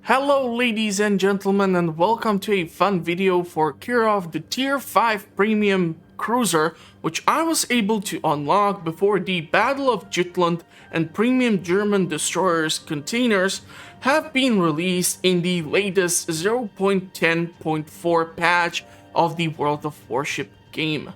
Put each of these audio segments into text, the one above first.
Hello ladies and gentlemen, and welcome to a fun video for Kirov, the tier 5 premium cruiser, which I was able to unlock before the Battle of Jutland, and premium German destroyers containers have been released in the latest 0.10.4 patch of the World of Warship game.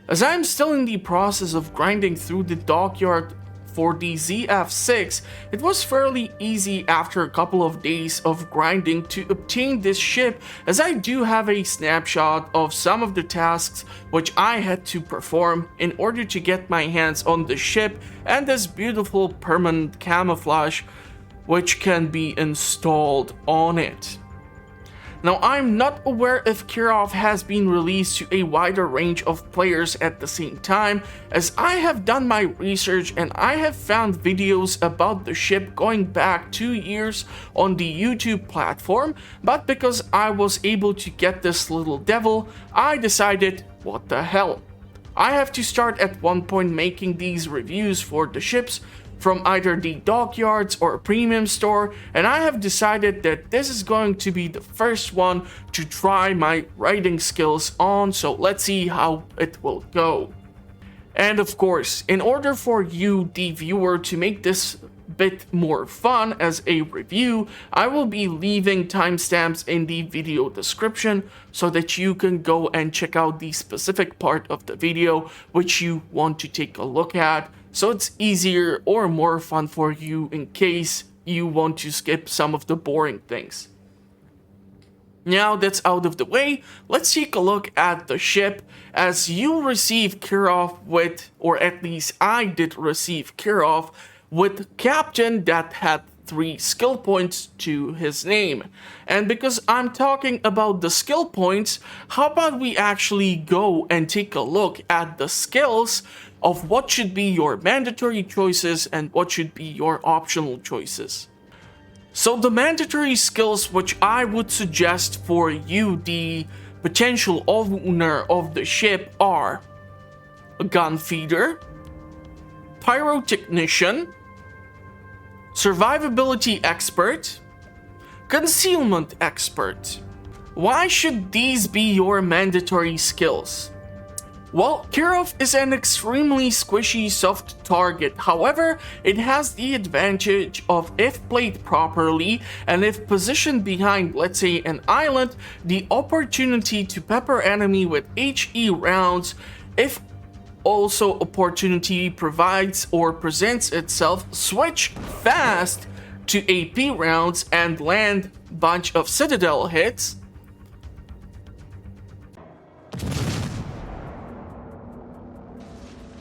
As I'm still in the process of grinding through the dockyard for the ZF6, it was fairly easy after a couple of days of grinding to obtain this ship, as I do have a snapshot of some of the tasks which I had to perform in order to get my hands on the ship and this beautiful permanent camouflage which can be installed on it. Now, I'm not aware if Kirov has been released to a wider range of players at the same time, as I have done my research and I have found videos about the ship going back 2 years on the YouTube platform, but because I was able to get this little devil, I decided, what the hell. I have to start at one point making these reviews for the ships from either the dockyards or a premium store, and I have decided that this is going to be the first one to try my writing skills on, so let's see how it will go. And of course, in order for you, the viewer, to make this bit more fun as a review, I will be leaving timestamps in the video description so that you can go and check out the specific part of the video which you want to take a look at, so it's easier or more fun for you in case you want to skip some of the boring things. Now that's out of the way, let's take a look at the ship, as you receive Kirov with, or at least I did receive Kirov with Captain that had 3 skill points to his name. And because I'm talking about the skill points, how about we actually go and take a look at the skills of what should be your mandatory choices and what should be your optional choices. So the mandatory skills which I would suggest for you, the potential owner of the ship, are a gun feeder, pyrotechnician, survivability expert, concealment expert. Why should these be your mandatory skills? Well, Kirov is an extremely squishy soft target, however, it has the advantage of, if played properly and if positioned behind, let's say, an island, the opportunity to pepper enemy with HE rounds, if also opportunity provides or presents itself, switch fast to AP rounds and land bunch of citadel hits.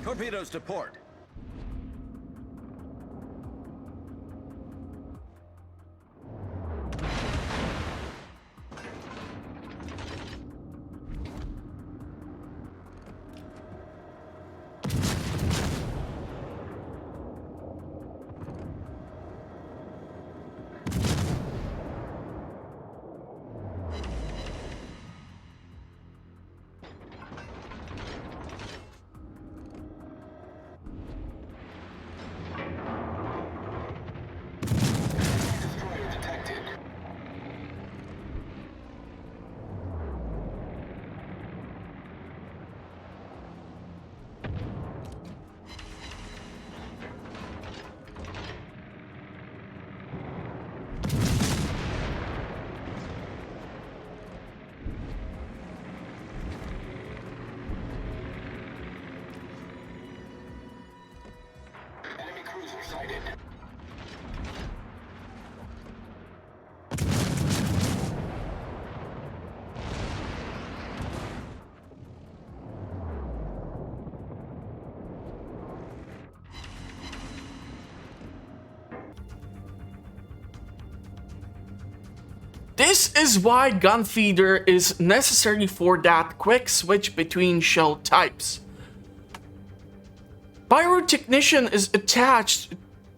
Torpedoes to port. This is why gun feeder is necessary for that quick switch between shell types. Pyrotechnician is attached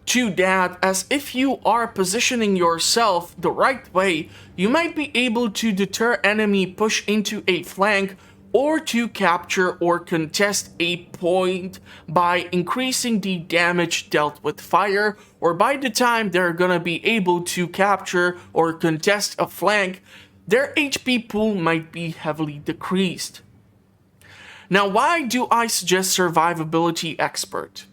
to that, as if you are positioning yourself the right way, you might be able to deter enemy push into a flank or to capture or contest a point by increasing the damage dealt with fire, or by the time they're gonna be able to capture or contest a flank, their HP pool might be heavily decreased. Now, why do I suggest Survivability Expert?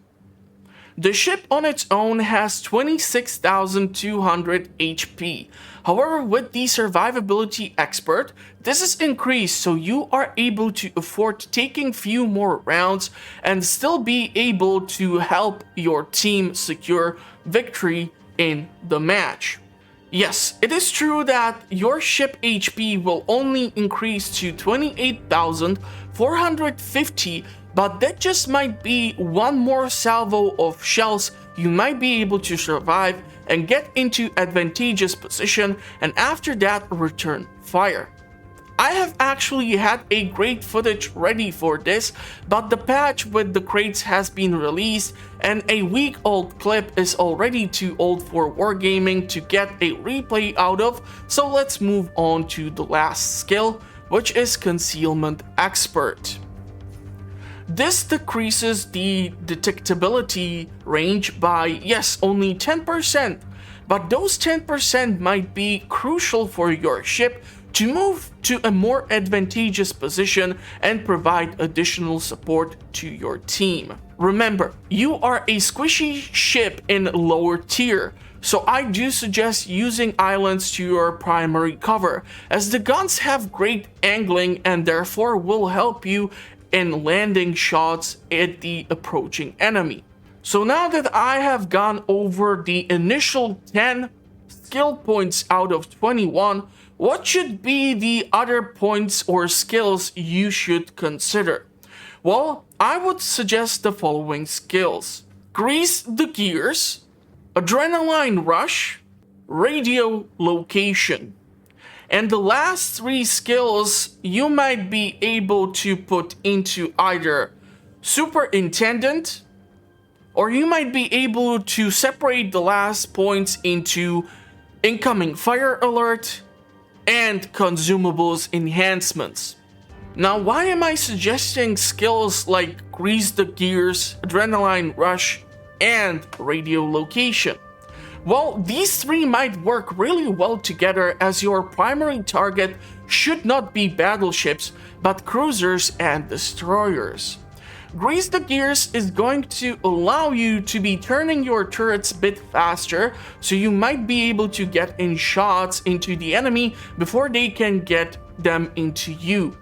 The ship on its own has 26,200 HP. However, with the Survivability Expert, this is increased so you are able to afford taking few more rounds and still be able to help your team secure victory in the match. Yes, it is true that your ship HP will only increase to 28,450, but that just might be one more salvo of shells you might be able to survive and get into advantageous position, and after that return fire. I have actually had a great footage ready for this, but the patch with the crates has been released and a week-old clip is already too old for wargaming to get a replay out of, so let's move on to the last skill, which is Concealment Expert. This decreases the detectability range by, yes, only 10%, but those 10% might be crucial for your ship to move to a more advantageous position and provide additional support to your team. Remember, you are a squishy ship in lower tier, so I do suggest using islands to your primary cover, as the guns have great angling and therefore will help you in landing shots at the approaching enemy. So now that I have gone over the initial 10 skill points out of 21, what should be the other points or skills you should consider? Well, I would suggest the following skills: Grease the Gears, Adrenaline Rush, Radio Location. And the last three skills you might be able to put into either Superintendent, or you might be able to separate the last points into Incoming Fire Alert and Consumables Enhancements. Now, why am I suggesting skills like Grease the Gears, Adrenaline Rush, and Radio Location? Well, these three might work really well together, as your primary target should not be battleships, but cruisers and destroyers. Grease the Gears is going to allow you to be turning your turrets a bit faster, so you might be able to get in shots into the enemy before they can get them into you.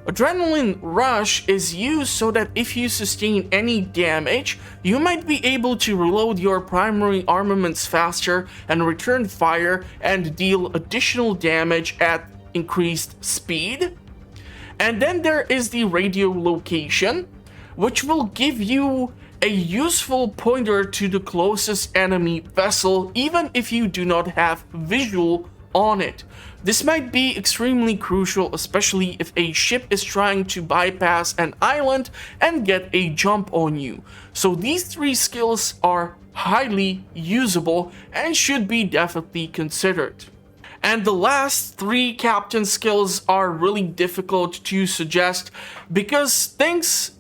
Adrenaline Rush is used so that if you sustain any damage, you might be able to reload your primary armaments faster and return fire and deal additional damage at increased speed. And then there is the Radio Location, which will give you a useful pointer to the closest enemy vessel, even if you do not have visual on it. This might be extremely crucial, especially if a ship is trying to bypass an island and get a jump on you. So these three skills are highly usable and should be definitely considered. And the last three captain skills are really difficult to suggest, because thanks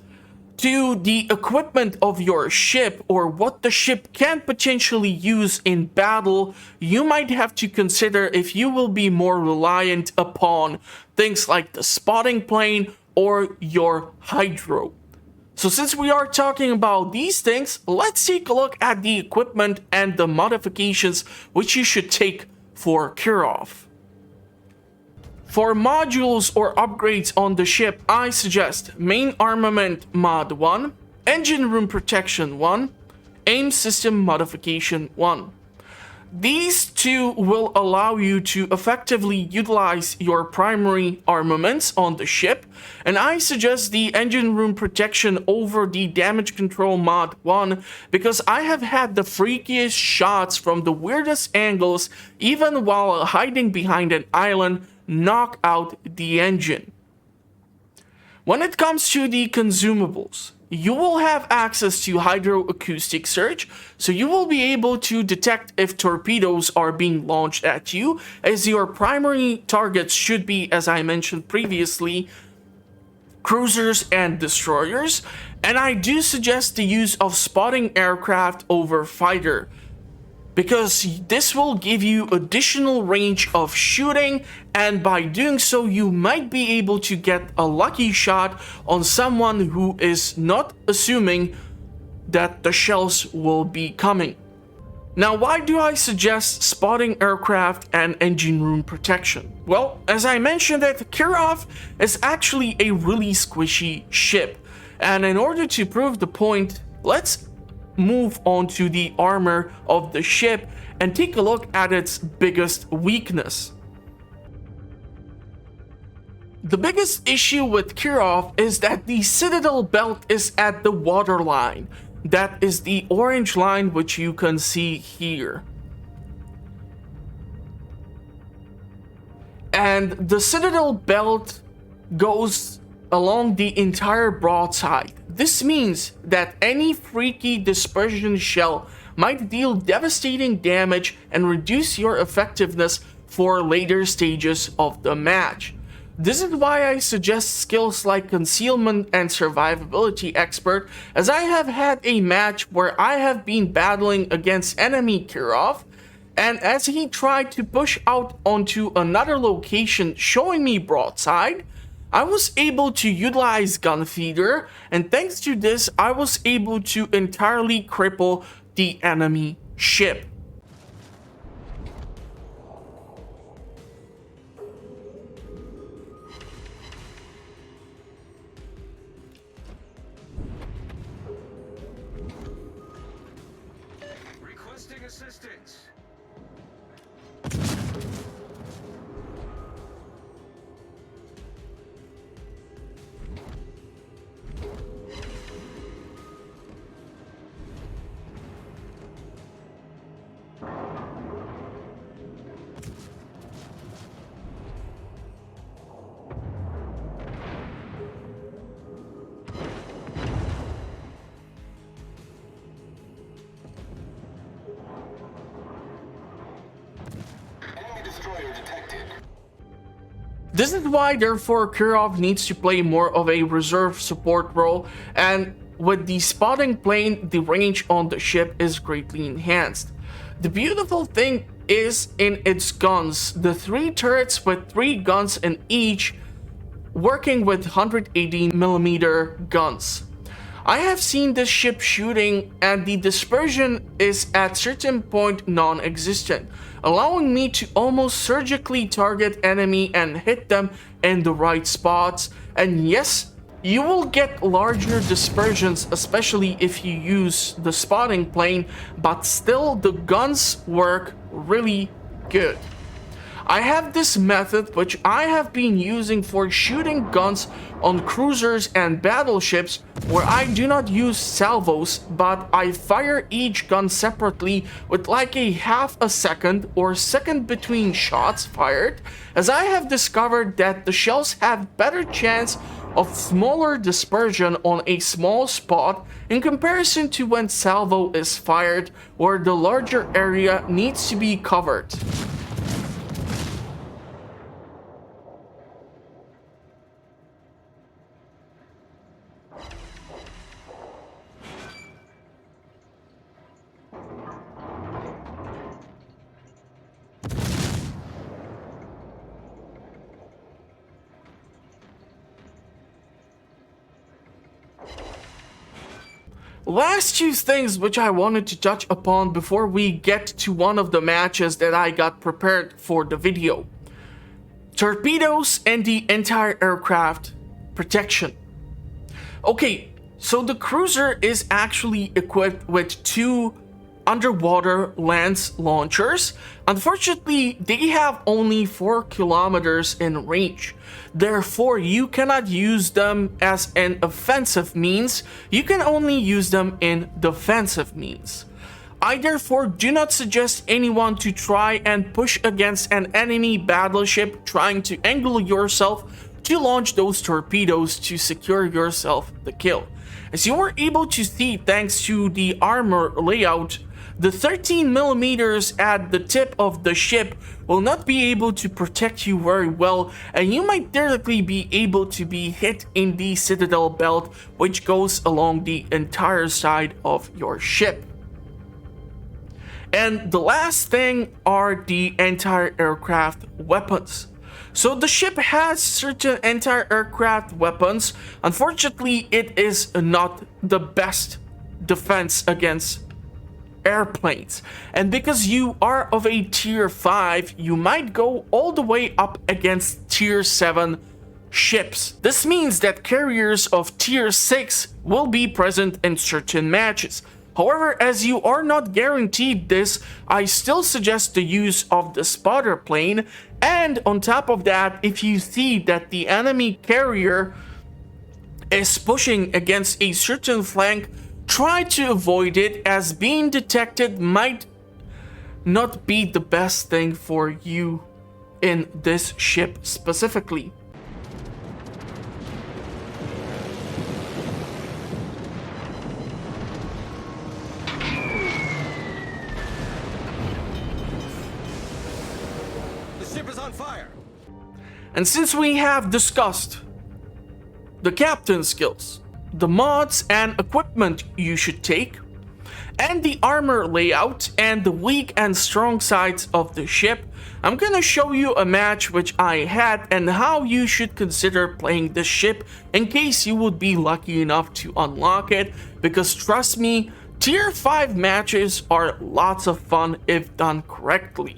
to the equipment of your ship or what the ship can potentially use in battle, you might have to consider if you will be more reliant upon things like the spotting plane or your hydro. So since we are talking about these things, let's take a look at the equipment and the modifications which you should take for Kirov. For modules or upgrades on the ship, I suggest Main Armament Mod 1, Engine Room Protection 1, Aim System Modification 1. These two will allow you to effectively utilize your primary armaments on the ship, and I suggest the Engine Room Protection over the Damage Control Mod 1 because I have had the freakiest shots from the weirdest angles, even while hiding behind an island, knock out the engine. When it comes to the consumables, you will have access to hydroacoustic search, so you will be able to detect if torpedoes are being launched at you, as your primary targets should be, as I mentioned previously, cruisers and destroyers, and I do suggest the use of spotting aircraft over fighter, because this will give you additional range of shooting, and by doing so you might be able to get a lucky shot on someone who is not assuming that the shells will be coming. Now, why do I suggest spotting aircraft and engine room protection? Well, as I mentioned, that Kirov is actually a really squishy ship, and in order to prove the point, let's move on to the armor of the ship and take a look at its biggest weakness. The biggest issue with Kirov is that the citadel belt is at the waterline. That is the orange line which you can see here. And the citadel belt goes along the entire broadside. This means that any freaky dispersion shell might deal devastating damage and reduce your effectiveness for later stages of the match. This is why I suggest skills like concealment and survivability expert, as I have had a match where I have been battling against enemy Kirov, and as he tried to push out onto another location showing me broadside, I was able to utilize gun feeder, and thanks to this I was able to entirely cripple the enemy ship. Requesting assistance. This is why, therefore, Kirov needs to play more of a reserve support role, and with the spotting plane, the range on the ship is greatly enhanced. The beautiful thing is in its guns, the 3 turrets with 3 guns in each, working with 180mm guns. I have seen this ship shooting, and the dispersion is at certain point non-existent, allowing me to almost surgically target enemy and hit them in the right spots. And yes, you will get larger dispersions, especially if you use the spotting plane, but still the guns work really good. I have this method which I have been using for shooting guns on cruisers and battleships, where I do not use salvos, but I fire each gun separately with like a half a second or second between shots fired, as I have discovered that the shells have better chance of smaller dispersion on a small spot in comparison to when salvo is fired, where the larger area needs to be covered. Last 2 things which I wanted to touch upon before we get to one of the matches that I got prepared for the video. Torpedoes and the entire aircraft protection. Okay, so the cruiser is actually equipped with 2 underwater lance launchers. Unfortunately, they have only 4 kilometers in range. Therefore, you cannot use them as an offensive means. You can only use them in defensive means. I therefore do not suggest anyone to try and push against an enemy battleship trying to angle yourself to launch those torpedoes to secure yourself the kill. As you were able to see, thanks to the armor layout, the 13 millimeters at the tip of the ship will not be able to protect you very well, and you might theoretically be able to be hit in the citadel belt, which goes along the entire side of your ship. And the last thing are the anti-aircraft weapons. So the ship has certain anti-aircraft weapons. Unfortunately, it is not the best defense against airplanes. And because you are of a tier 5, you might go all the way up against tier 7 ships. This means that carriers of tier 6 will be present in certain matches. However, as you are not guaranteed this, I still suggest the use of the spotter plane, and on top of that, if you see that the enemy carrier is pushing against a certain flank, try to avoid it, as being detected might not be the best thing for you in this ship specifically. And since we have discussed the captain skills, the mods and equipment you should take, and the armor layout and the weak and strong sides of the ship, I'm gonna show you a match which I had and how you should consider playing this ship in case you would be lucky enough to unlock it, because trust me, tier 5 matches are lots of fun if done correctly.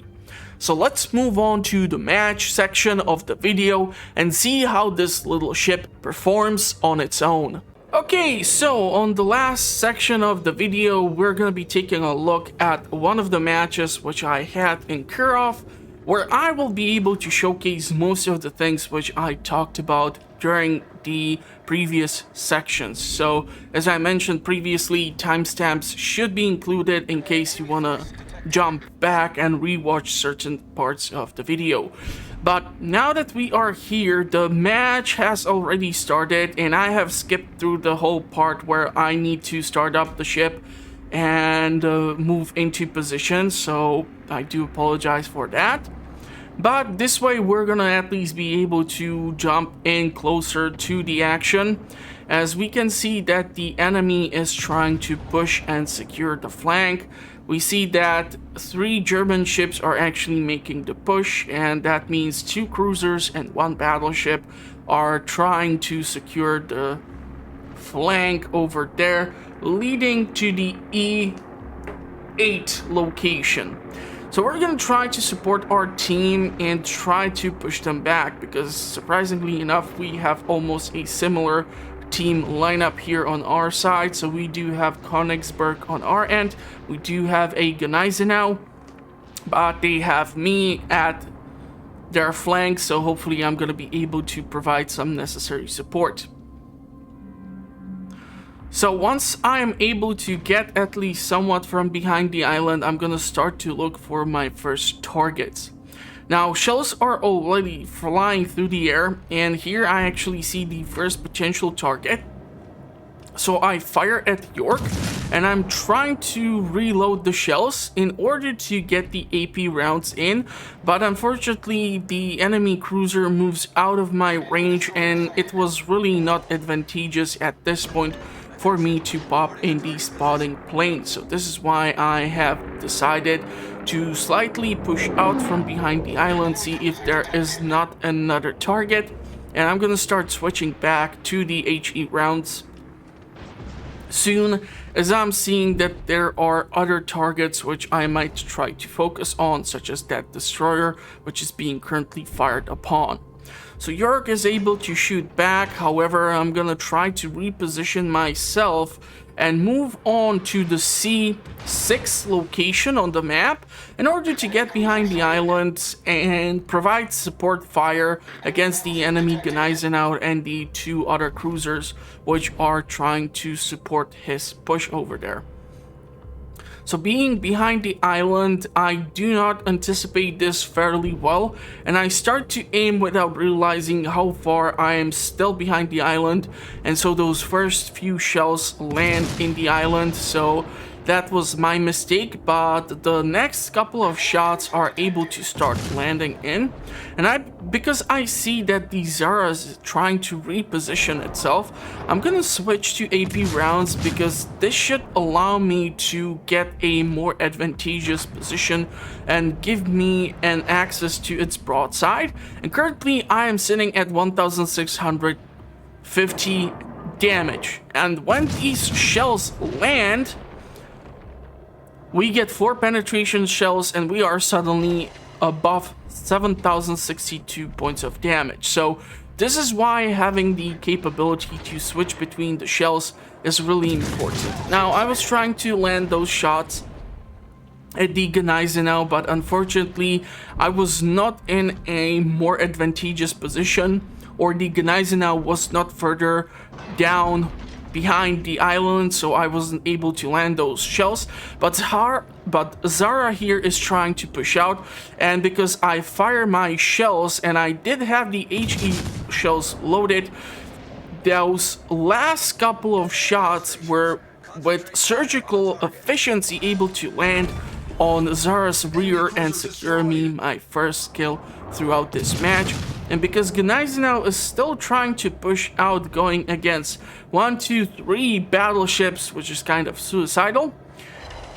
So let's move on to the match section of the video and see how this little ship performs on its own. Okay, so on the last section of the video, we're gonna be taking a look at one of the matches which I had in Kirov, where I will be able to showcase most of the things which I talked about during the previous sections. So as I mentioned previously, timestamps should be included in case you wanna jump back and rewatch certain parts of the video. But now that we are here, the match has already started, and I have skipped through the whole part where I need to start up the ship and move into position, so I do apologize for that. But this way we're gonna at least be able to jump in closer to the action, as we can see that the enemy is trying to push and secure the flank. We see that 3 German ships are actually making the push, and that means 2 cruisers and 1 battleship are trying to secure the flank over there, leading to the E8 location. So we're gonna try to support our team and try to push them back, because surprisingly enough, we have almost a similar team lineup here on our side. So we do have Königsberg on our end, we do have a Gneisenau, but they have me at their flank, so hopefully I'm going to be able to provide some necessary support. So once I am able to get at least somewhat from behind the island, I'm going to start to look for my first targets. Now, shells are already flying through the air, and here I actually see the first potential target. So I fire at York, and I'm trying to reload the shells in order to get the AP rounds in, but unfortunately the enemy cruiser moves out of my range, and it was really not advantageous at this point for me to pop in the spotting plane. So this is why I have decided to slightly push out from behind the island, see if there is not another target, and I'm gonna start switching back to the HE rounds soon, as I'm seeing that there are other targets which I might try to focus on, such as that destroyer which is being currently fired upon. So York is able to shoot back, however I'm gonna try to reposition myself and move on to the C6 location on the map in order to get behind the island and provide support fire against the enemy Gneisenau and the 2 other cruisers which are trying to support his push over there. So being behind the island, I do not anticipate this fairly well, and I start to aim without realizing how far I am still behind the island, and so those first few shells land in the island. So that was my mistake, but the next couple of shots are able to start landing in. And because I see that the Zara is trying to reposition itself, I'm gonna switch to AP rounds because this should allow me to get a more advantageous position and give me an access to its broadside. And currently I am sitting at 1650 damage, and when these shells land, we get 4 penetration shells and we are suddenly above 7062 points of damage. So this is why having the capability to switch between the shells is really important. Now, I was trying to land those shots at the Gneisenau, but unfortunately I was not in a more advantageous position, or the Gneisenau was not further down behind the island, so I wasn't able to land those shells. But Zara here is trying to push out, and because I fire my shells and I did have the HE shells loaded, those last couple of shots were with surgical efficiency able to land on Zara's rear and secure me my first kill throughout this match. And because Gneisenau is still trying to push out, going against 1, 2, 3 battleships, which is kind of suicidal,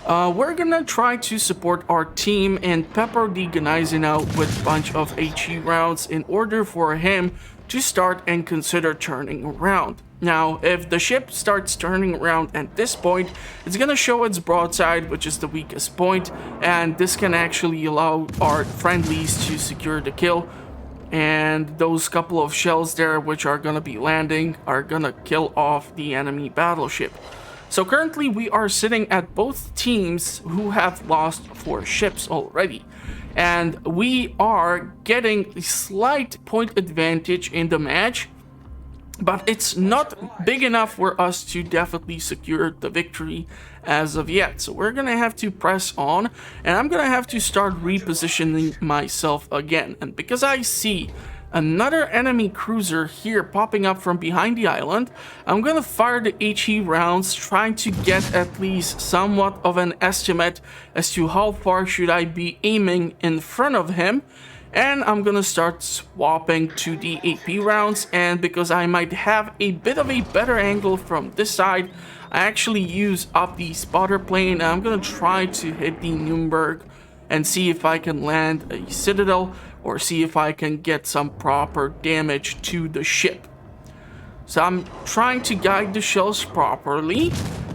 we're gonna try to support our team and pepper the Gneisenau with a bunch of HE rounds in order for him to start and consider turning around. Now, if the ship starts turning around at this point, it's gonna show its broadside, which is the weakest point, and this can actually allow our friendlies to secure the kill. And those couple of shells there, which are gonna be landing, are gonna kill off the enemy battleship. So currently we are sitting at both teams who have lost 4 ships already, and we are getting a slight point advantage in the match, but it's not big enough for us to definitely secure the victory as of yet. So we're gonna have to press on, and I'm gonna have to start repositioning myself again. And because I see another enemy cruiser here popping up from behind the island, I'm gonna fire the HE rounds, trying to get at least somewhat of an estimate as to how far should I be aiming in front of him. And I'm gonna start swapping to the AP rounds, and because I might have a bit of a better angle from this side, I actually use up the spotter plane, and I'm gonna try to hit the Nuremberg and see if I can land a citadel or see if I can get some proper damage to the ship. So I'm trying to guide the shells properly,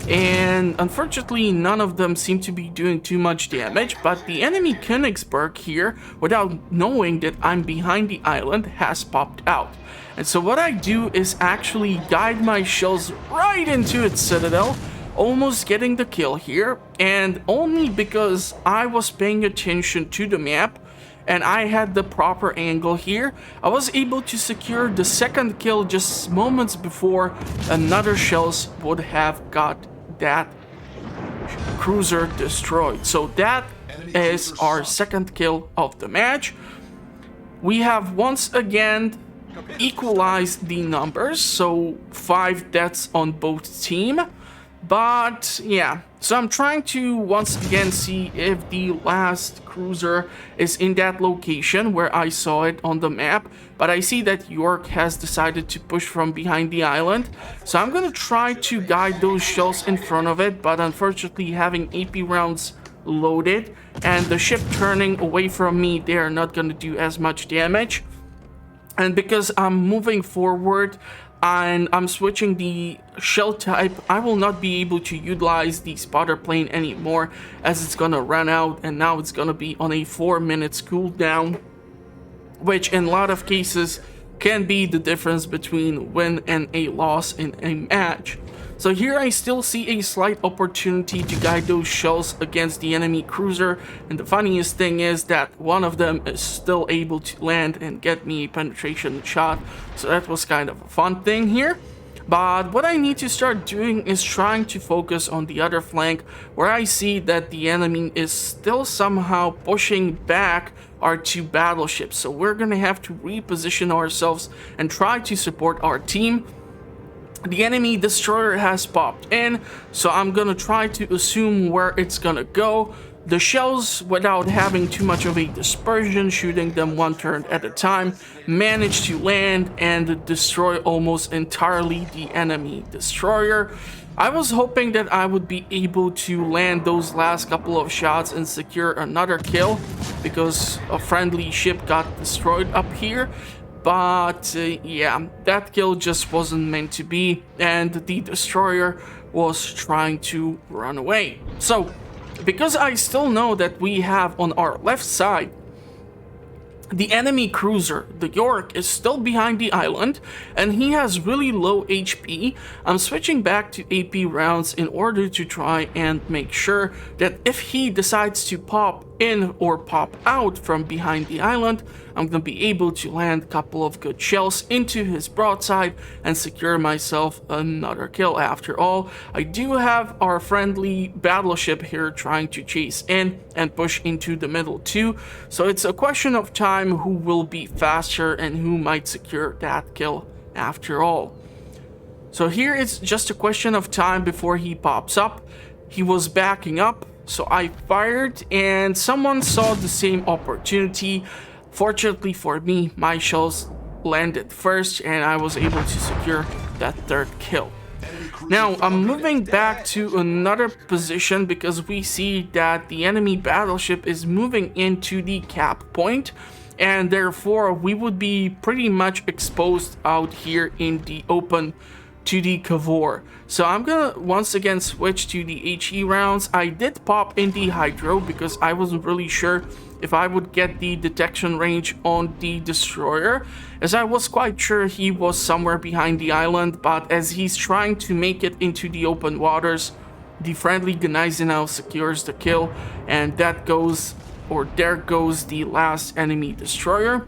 and unfortunately none of them seem to be doing too much damage, but the enemy Königsberg here, without knowing that I'm behind the island, has popped out. And so what I do is actually guide my shells right into its citadel, almost getting the kill here, and only because I was paying attention to the map and I had the proper angle here, I was able to secure the second kill just moments before another shells would have got that cruiser destroyed. So that is our second kill of the match. We have once again equalized the numbers, so 5 deaths on both team. But yeah, so I'm trying to once again see if the last cruiser is in that location where I saw it on the map, but I see that York has decided to push from behind the island, so I'm gonna try to guide those shells in front of it, but unfortunately having AP rounds loaded and the ship turning away from me, they are not gonna do as much damage. And because I'm moving forward and I'm switching the shell type, I will not be able to utilize the spotter plane anymore, as it's gonna run out, and now it's gonna be on a 4 minutes cooldown, which in a lot of cases can be the difference between win and a loss in a match. So here I still see a slight opportunity to guide those shells against the enemy cruiser, and the funniest thing is that one of them is still able to land and get me a penetration shot, so that was kind of a fun thing here. But what I need to start doing is trying to focus on the other flank, where I see that the enemy is still somehow pushing back our 2 battleships. So we're gonna have to reposition ourselves and try to support our team. the enemy destroyer has popped in, so I'm gonna try to assume where it's gonna go. The shells, without having too much of a dispersion, shooting them one turn at a time, managed to land and destroy almost entirely the enemy destroyer. I was hoping that I would be able to land those last couple of shots and secure another kill, because a friendly ship got destroyed up here. But yeah, that kill just wasn't meant to be, and the destroyer was trying to run away. So, because I still know that we have on our left side the enemy cruiser, the York, is still behind the island, and he has really low HP. I'm switching back to AP rounds in order to try and make sure that if he decides to pop in or pop out from behind the island, I'm gonna be able to land a couple of good shells into his broadside and secure myself another kill. After all, I do have our friendly battleship here trying to chase in and push into the middle too, so it's a question of time who will be faster and who might secure that kill after all. So here it's just a question of time before he pops up. He was backing up, so I fired, and someone saw the same opportunity. Fortunately for me, my shells landed first, and I was able to secure that third kill. Now, I'm moving back to another position because we see that the enemy battleship is moving into the cap point, and therefore we would be pretty much exposed out here in the open to the Cavor. So I'm gonna once again switch to the HE rounds. I did pop in the Hydro because I wasn't really sure if I would get the detection range on the destroyer, as I was quite sure he was somewhere behind the island, but as he's trying to make it into the open waters, the friendly Gneisenau secures the kill, and that goes, or there goes, the last enemy destroyer.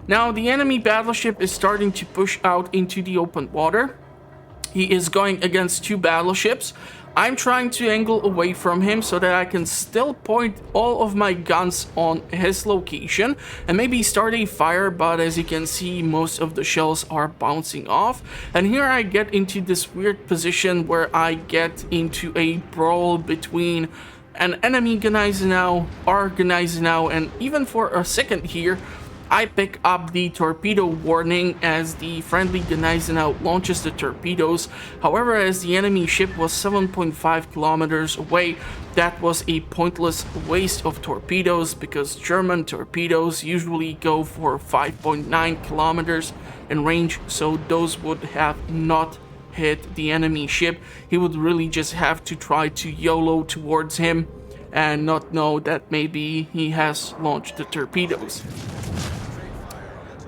Now the enemy battleship is starting to push out into the open water. He is going against two battleships. I'm trying to angle away from him so that I can still point all of my guns on his location and maybe start a fire, but as you can see, most of the shells are bouncing off. And here I get into this weird position where I get into a brawl between an enemy Gneisenau, our Gneisenau, and even for a second here, I pick up the torpedo warning as the friendly Gneisenau launches the torpedoes. However, as the enemy ship was 7.5 kilometers away, that was a pointless waste of torpedoes because German torpedoes usually go for 5.9 kilometers in range, so those would have not hit the enemy ship. He would really just have to try to YOLO towards him and not know that maybe he has launched the torpedoes.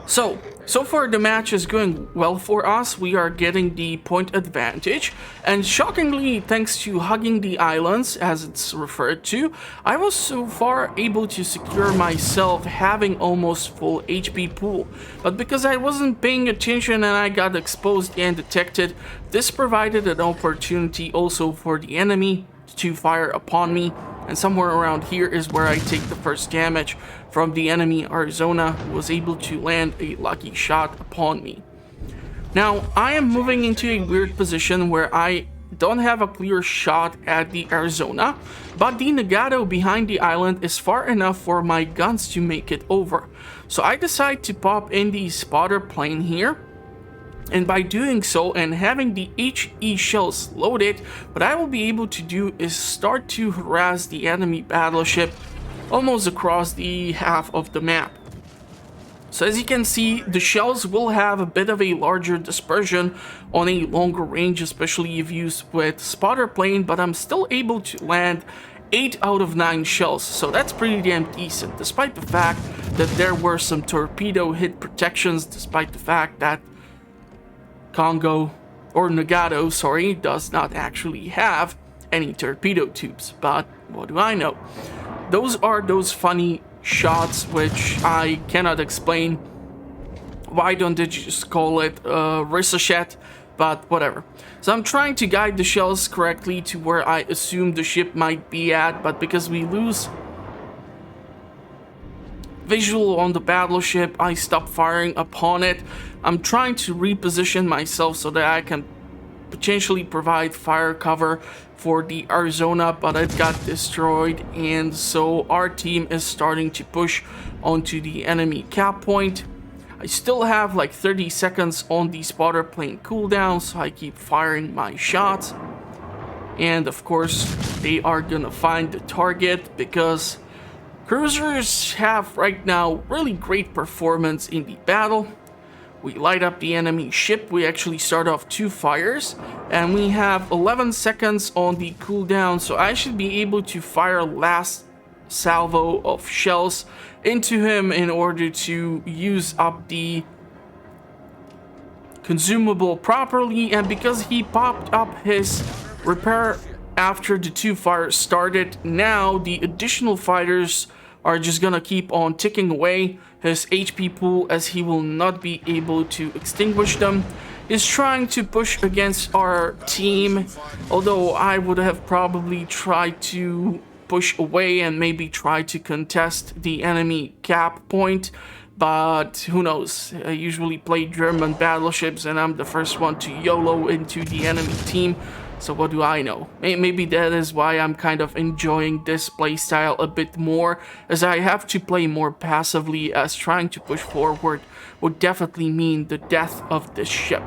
So far the match is going well for us. We are getting the point advantage, and shockingly, thanks to hugging the islands, as it's referred to, I was so far able to secure myself having almost full HP pool. But because I wasn't paying attention and I got exposed and detected, this provided an opportunity also for the enemy to fire upon me, and somewhere around here is where I take the first damage from the enemy Arizona, who was able to land a lucky shot upon me. Now, I am moving into a weird position where I don't have a clear shot at the Arizona, but the Nagato behind the island is far enough for my guns to make it over. So I decide to pop in the spotter plane here, and by doing so and having the HE shells loaded, what I will be able to do is start to harass the enemy battleship almost across the half of the map. So as you can see, the shells will have a bit of a larger dispersion on a longer range, especially if used with spotter plane, but I'm still able to land 8 out of 9 shells, so that's pretty damn decent, despite the fact that there were some torpedo hit protections, despite the fact that Nagato, sorry, does not actually have any torpedo tubes, but what do I know? Those are those funny shots which I cannot explain. Why don't they just call it ricochet? But whatever. So I'm trying to guide the shells correctly to where I assume the ship might be at, but because we lose visual on the battleship, I stop firing upon it. I'm trying to reposition myself so that I can potentially provide fire cover for the Arizona, but it got destroyed, and so our team is starting to push onto the enemy cap point. I still have like 30 seconds on the spotter plane cooldown, so I keep firing my shots. And of course, they are gonna find the target because cruisers have right now really great performance in the battle. We light up the enemy ship, we actually start off 2 fires, and we have 11 seconds on the cooldown, so I should be able to fire last salvo of shells into him in order to use up the consumable properly. And because he popped up his repair after the 2 fires started, now the additional fighters are just gonna keep on ticking away his HP pool, as he will not be able to extinguish them. Is trying to push against our team, although I would have probably tried to push away and maybe try to contest the enemy cap point, but who knows. I usually play German battleships and I'm the first one to YOLO into the enemy team, so what do I know? Maybe that is why I'm kind of enjoying this playstyle a bit more, as I have to play more passively, as trying to push forward would definitely mean the death of this ship.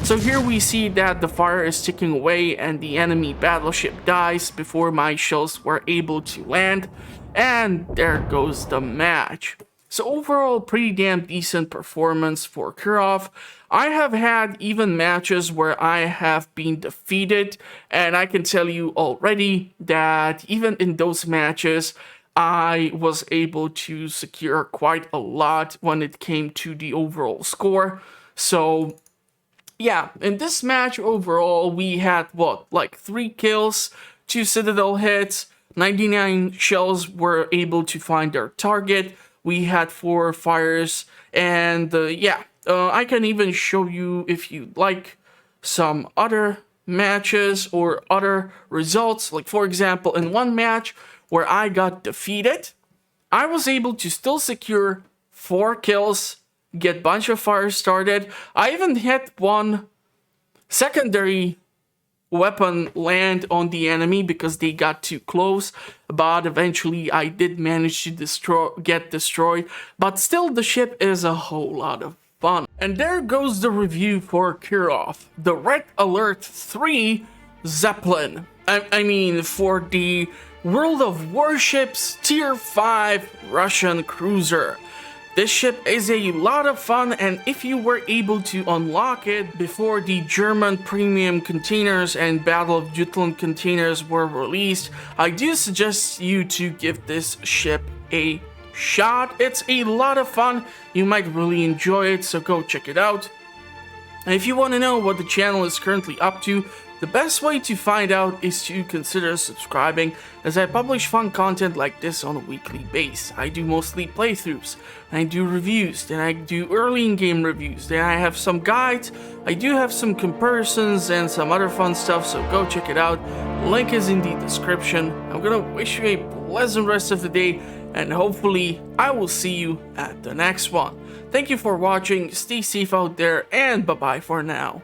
So here we see that the fire is ticking away and the enemy battleship dies before my shells were able to land, and there goes the match. So overall, pretty damn decent performance for Kirov. I have had even matches where I have been defeated, and I can tell you already that even in those matches, I was able to secure quite a lot when it came to the overall score. So yeah, in this match overall, we had like 3 kills, 2 Citadel hits, 99 shells were able to find their target. We had 4 fires, and I can even show you, if you like, some other matches or other results. Like for example, in one match where I got defeated, I was able to still secure 4 kills, get a bunch of fires started. I even had 1 secondary weapon land on the enemy because they got too close, but eventually I did manage to get destroyed. But still, the ship is a whole lot of fun. And there goes the review for Kirov, the Red Alert 3 Zeppelin. I mean, for the World of Warships Tier 5 Russian Cruiser. This ship is a lot of fun, and if you were able to unlock it before the German premium containers and Battle of Jutland containers were released, I do suggest you to give this ship a shot. It's a lot of fun, you might really enjoy it, so go check it out. And if you want to know what the channel is currently up to, the best way to find out is to consider subscribing, as I publish fun content like this on a weekly basis. I do mostly playthroughs, I do reviews, then I do early in-game reviews, then I have some guides, I do have some comparisons and some other fun stuff, so go check it out. Link is in the description. I'm gonna wish you a pleasant rest of the day, and hopefully I will see you at the next one. Thank you for watching, stay safe out there, and bye-bye for now.